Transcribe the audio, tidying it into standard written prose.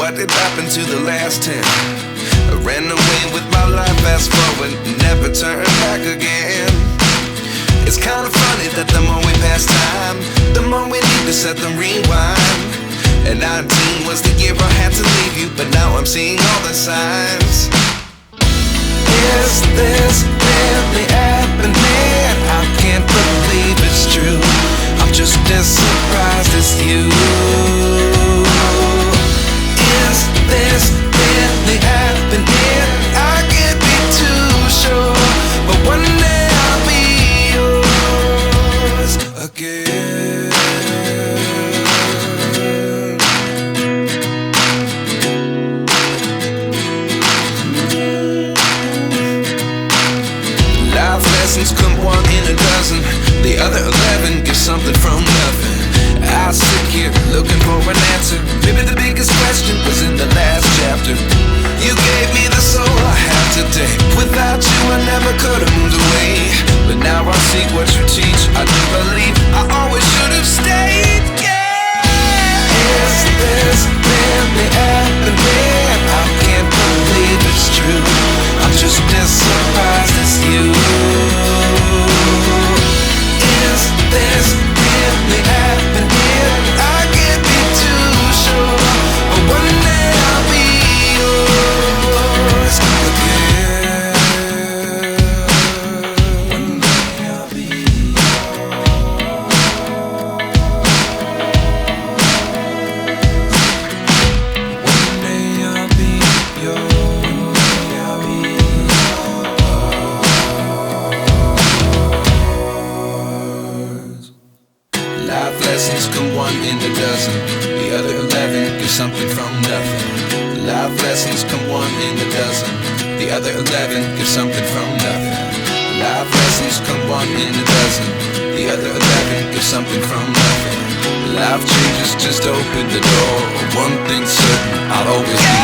what did happen to the last 10? I ran away with my life, fast forward, never turn back again. It's kind of funny that the more we pass time, the more we need to set them rewind. And 19 was the year I had to leave you, but now I'm seeing all the signs. Is this really happening? I can't believe it's true. I'm just as surprised as you. Is this really happening? I can't be too sure, but one day I'll be yours again. Life lessons come one in a dozen. The other 11 get something from nothing. I sit here looking for an answer. Maybe the biggest question was in the last chapter. You gave me the soul I have today. Without you I never could have moved away. But now I see what you teach. I do believe I always should have stayed. Yeah. Is this really happening? I can't believe it's true. I'm just as surprised as you. Is this really happening? I can't be too sure, but one day I'll be yours again. One day I'll be yours. One day I'll be yours. One day I'll be yours. Life lessons come one in a dozen. The other 11 give something from nothing. Life lessons come one in a dozen. The other 11 give something from nothing. Life lessons come one in a dozen. The other 11 give something from nothing. Life changes, just open the door. One thing's certain, I'll always be